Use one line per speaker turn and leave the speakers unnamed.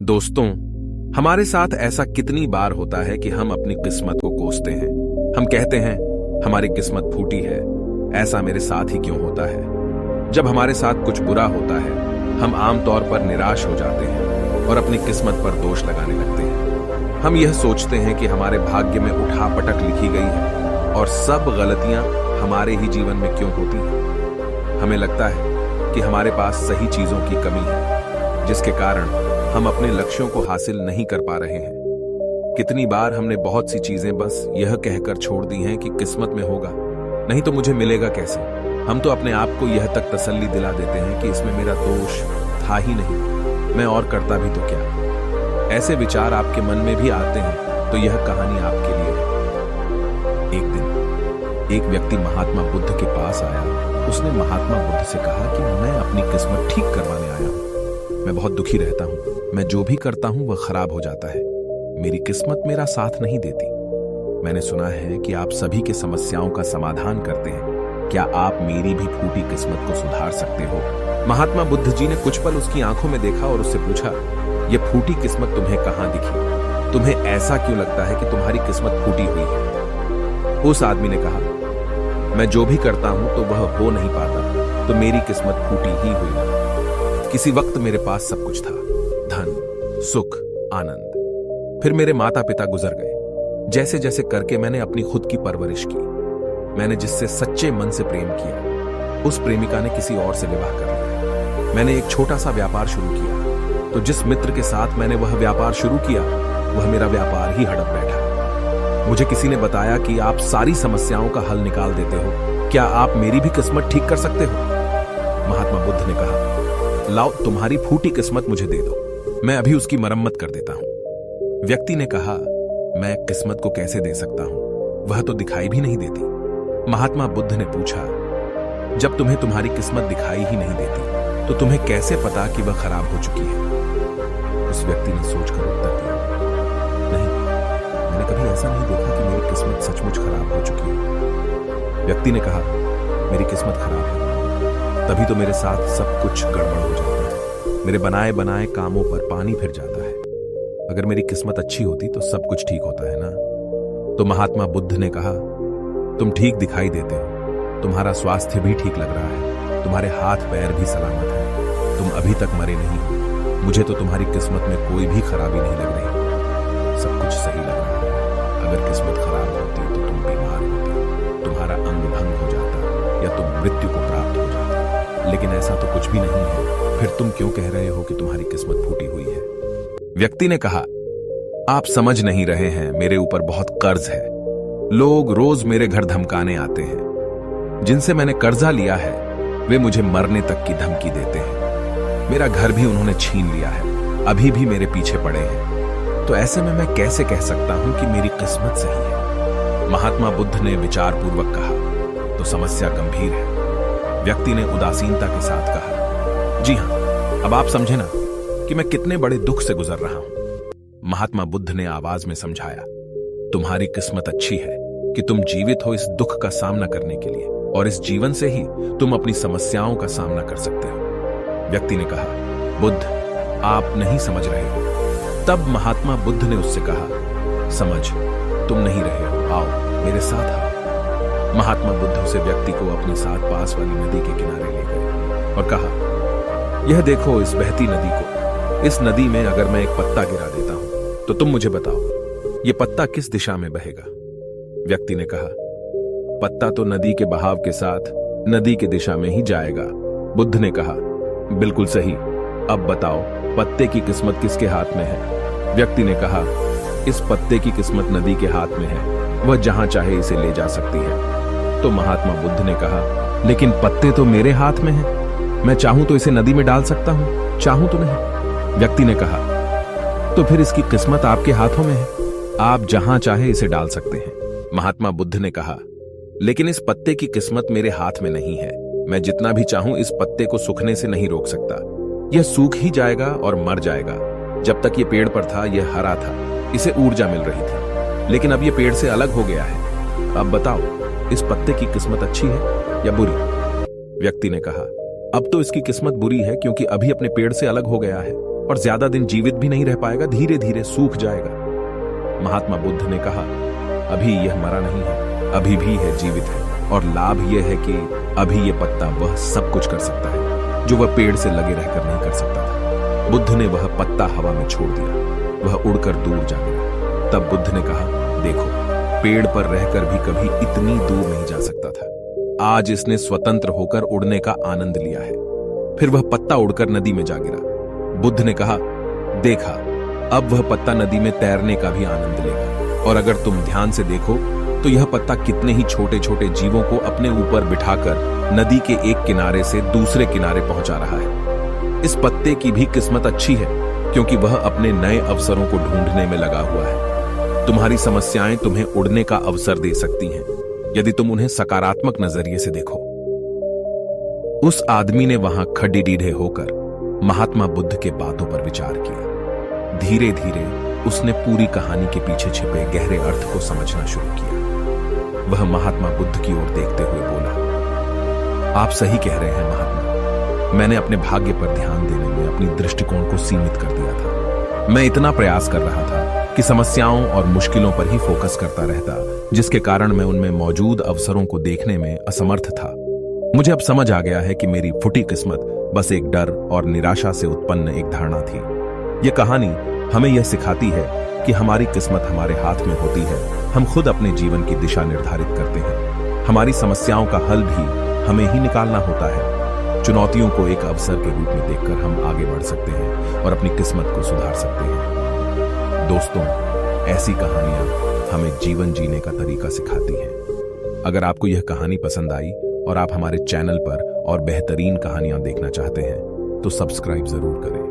दोस्तों, हमारे साथ ऐसा कितनी बार होता है कि हम अपनी किस्मत को कोसते हैं। हम कहते हैं हमारी किस्मत फूटी है, ऐसा मेरे साथ ही क्यों होता है। जब हमारे साथ कुछ बुरा होता है हम आमतौर पर निराश हो जाते हैं और अपनी किस्मत पर दोष लगाने लगते हैं। हम यह सोचते हैं कि हमारे भाग्य में उठापटक लिखी गई है और सब गलतियां हमारे ही जीवन में क्यों होती हैं। हमें लगता है कि हमारे पास सही चीजों की कमी है, जिसके कारण हम अपने लक्ष्यों को हासिल नहीं कर पा रहे हैं। कितनी बार हमने बहुत सी चीजें बस यह कहकर छोड़ दी हैं कि किस्मत में होगा, नहीं तो मुझे मिलेगा कैसे। हम तो अपने आप को यह तक तसल्ली दिला देते हैं कि इसमें मेरा दोष था ही नहीं, मैं और करता भी तो क्या। ऐसे विचार आपके मन में भी आते हैं तो यह कहानी आपके लिए है। एक दिन एक व्यक्ति महात्मा बुद्ध के पास आया। उसने महात्मा बुद्ध से कहा कि मैं अपनी किस्मत ठीक करवाने आया हूं। मैं बहुत दुखी रहता हूं, मैं जो भी करता हूं वह खराब हो जाता है। मेरी किस्मत मेरा साथ नहीं देती। मैंने सुना है कि आप सभी के समस्याओं का समाधान करते हैं। क्या आप मेरी भी फूटी किस्मत को सुधार सकते हो? महात्मा बुद्ध जी ने कुछ पल उसकी आंखों में देखा और उससे पूछा, यह फूटी किस्मत तुम्हें कहां दिखी? तुम्हें ऐसा क्यों लगता है कि तुम्हारी किस्मत फूटी हुई है? उस आदमी ने कहा, मैं जो भी करता हूं तो वह हो नहीं पाता, तो मेरी किस्मत फूटी ही हुई है। किसी वक्त मेरे पास सब कुछ था, धन, सुख, आनंद। फिर मेरे माता पिता गुजर गए। जैसे जैसे करके मैंने अपनी खुद की परवरिश की। मैंने जिससे सच्चे मन से प्रेम किया, उस प्रेमिका ने किसी और से विवाह कर लिया। मैंने एक छोटा सा व्यापार शुरू किया, तो जिस मित्र के साथ मैंने वह व्यापार शुरू किया वह मेरा व्यापार ही हड़प बैठा। मुझे किसी ने बताया कि आप सारी समस्याओं का हल निकाल देते हो, क्या आप मेरी भी किस्मत ठीक कर सकते हो? महात्मा बुद्ध ने कहा, लाओ तुम्हारी फूटी किस्मत मुझे दे दो, मैं अभी उसकी मरम्मत कर देता हूं। व्यक्ति ने कहा, मैं किस्मत को कैसे दे सकता हूं, वह तो दिखाई भी नहीं देती। महात्मा बुद्ध ने पूछा, जब तुम्हें तुम्हारी किस्मत दिखाई ही नहीं देती तो तुम्हें कैसे पता कि वह खराब हो चुकी है? उस व्यक्ति ने सोचकर उत्तर दिया, नहीं, मैंने कभी ऐसा नहीं देखा कि मेरी किस्मत सचमुच खराब हो चुकी है। व्यक्ति ने कहा, मेरी किस्मत खराब है, तभी तो मेरे साथ सब कुछ गड़बड़ हो जाता है। मेरे बनाए बनाए कामों पर पानी फिर जाता है। अगर मेरी किस्मत अच्छी होती तो सब कुछ ठीक होता है ना। तो महात्मा बुद्ध ने कहा, तुम ठीक दिखाई देते हो, तुम्हारा स्वास्थ्य भी ठीक लग रहा है, तुम्हारे हाथ पैर भी सलामत हैं, तुम अभी तक मरे नहीं हो। मुझे तो तुम्हारी किस्मत में कोई भी खराबी नहीं लग रही, सब कुछ सही लग रहा है। अगर किस्मत खराब होती तो तुम बीमार होती, तुम्हारा अंग भंग हो जाता या तुम मृत्यु को प्राप्त हो जाता। लेकिन ऐसा तो कुछ भी नहीं है, फिर तुम क्यों कह रहे हो कि तुम्हारी किस्मत फूटी हुई है? व्यक्ति ने कहा, आप समझ नहीं रहे हैं, मेरे ऊपर बहुत कर्ज है। लोग रोज मेरे घर धमकाने आते हैं। जिनसे मैंने कर्जा लिया है वे मुझे मरने तक की धमकी देते हैं। मेरा घर भी उन्होंने छीन लिया है, अभी भी मेरे पीछे पड़े हैं। तो ऐसे में मैं कैसे कह सकता हूं कि मेरी किस्मत सही है? महात्मा बुद्ध ने विचारपूर्वक कहा, तो समस्या गंभीर है। व्यक्ति ने उदासीनता के साथ कहा, जी हां, अब आप समझे ना कि मैं कितने बड़े दुख से गुजर रहा हूं। महात्मा बुद्ध ने आवाज में समझाया, तुम्हारी किस्मत अच्छी है कि तुम जीवित हो इस दुख का सामना करने के लिए, और इस जीवन से ही तुम अपनी समस्याओं का सामना कर सकते हो। व्यक्ति ने कहा, बुद्ध, आप नहीं समझ रहे हो। तब महात्मा बुद्ध ने उससे कहा, समझ तुम नहीं रहे हो, आओ मेरे साथ आओ। महात्मा बुद्ध उसे व्यक्ति को अपने साथ पास वाली नदी के किनारे ले गए और कहा, यह देखो इस बहती नदी को। इस नदी में अगर मैं एक पत्ता गिरा देता हूं तो तुम मुझे बताओ, यह पत्ता किस दिशा में बहेगा? व्यक्ति ने कहा, पत्ता तो नदी के बहाव के साथ नदी की दिशा में ही जाएगा। बुद्ध ने कहा, बिल्कुल सही। अब बताओ, पत्ते की किस्मत किसके हाथ में है? व्यक्ति ने कहा, इस पत्ते की किस्मत नदी के हाथ में है, वह जहां चाहे इसे ले जा सकती है। तो महात्मा बुद्ध ने कहा, लेकिन पत्ते तो मेरे हाथ में हैं, मैं चाहूं तो इसे नदी में डाल सकता हूं, चाहूं तो नहीं। व्यक्ति ने कहा, तो फिर इसकी किस्मत आपके हाथों में है, आप जहां चाहे इसे डाल सकते हैं। महात्मा बुद्ध ने कहा, लेकिन इस पत्ते की किस्मत मेरे हाथ में नहीं है, मैं जितना भी चाहूं इस पत्ते को सूखने से नहीं रोक सकता। यह सूख ही जाएगा और मर जाएगा। जब तक ये पेड़ पर था यह हरा था, इसे ऊर्जा मिल रही थी, लेकिन अब यह पेड़ से अलग हो गया है। अब बताओ, इस पत्ते की किस्मत अच्छी है या बुरी? व्यक्ति ने कहा, अब तो इसकी किस्मत बुरी है क्योंकि अभी अपने पेड़ से अलग हो गया है। और ज्यादा दिन जीवित भी नहीं रह पाएगा, धीरे धीरे सूख जाएगा। महात्मा बुद्ध ने कहा, अभी यह मरा नहीं है, अभी भी है, जीवित है, और लाभ यह है कि अभी यह पत्ता वह सब कुछ कर सकता है जो वह पेड़ से लगे रहकर नहीं कर सकता था। बुद्ध ने वह पत्ता हवा में छोड़ दिया, वह उड़कर दूर जा गिरा। तब बुद्ध ने कहा, देखो, पेड़ पर रहकर भी कभी इतनी दूर नहीं जा सकता था, आज इसने स्वतंत्र होकर उड़ने का आनंद लिया है। फिर वह पत्ता उड़कर नदी में जा गिरा। बुद्ध ने कहा, देखा, अब वह पत्ता नदी में तैरने का भी आनंद लेगा, और अगर तुम ध्यान से देखो तो यह पत्ता कितने ही छोटे छोटे जीवों को अपने ऊपर बिठाकर नदी के एक किनारे से दूसरे किनारे पहुंचा रहा है। इस पत्ते की भी किस्मत अच्छी है, क्योंकि वह अपने नए अवसरों को ढूंढने में लगा हुआ है। तुम्हारी समस्याएं तुम्हें उड़ने का अवसर दे सकती हैं, यदि तुम उन्हें सकारात्मक नजरिए से देखो। उस आदमी ने वहां खड़े होकर महात्मा बुद्ध के बातों पर विचार किया। धीरे धीरे उसने पूरी कहानी के पीछे छिपे गहरे अर्थ को समझना शुरू किया। वह महात्मा बुद्ध की ओर देखते हुए बोला, आप सही कह रहे हैं महात्मा, मैंने अपने भाग्य पर ध्यान देने में अपनी दृष्टिकोण को सीमित कर दिया था। मैं इतना प्रयास कर रहा था कि समस्याओं और मुश्किलों पर ही फोकस करता रहता, जिसके कारण मैं उनमें मौजूद अवसरों को देखने में असमर्थ था। मुझे अब समझ आ गया है कि मेरी फूटी किस्मत बस एक डर और निराशा से उत्पन्न एक धारणा थी। यह कहानी हमें यह सिखाती है कि हमारी किस्मत हमारे हाथ में होती है, हम खुद अपने जीवन की दिशा निर्धारित करते हैं। हमारी समस्याओं का हल भी हमें ही निकालना होता है। चुनौतियों को एक अवसर के रूप में देखकर हम आगे बढ़ सकते हैं और अपनी किस्मत को सुधार सकते हैं। दोस्तों, ऐसी कहानियां हमें जीवन जीने का तरीका सिखाती हैं। अगर आपको यह कहानी पसंद आई और आप हमारे चैनल पर और बेहतरीन कहानियां देखना चाहते हैं तो सब्सक्राइब जरूर करें।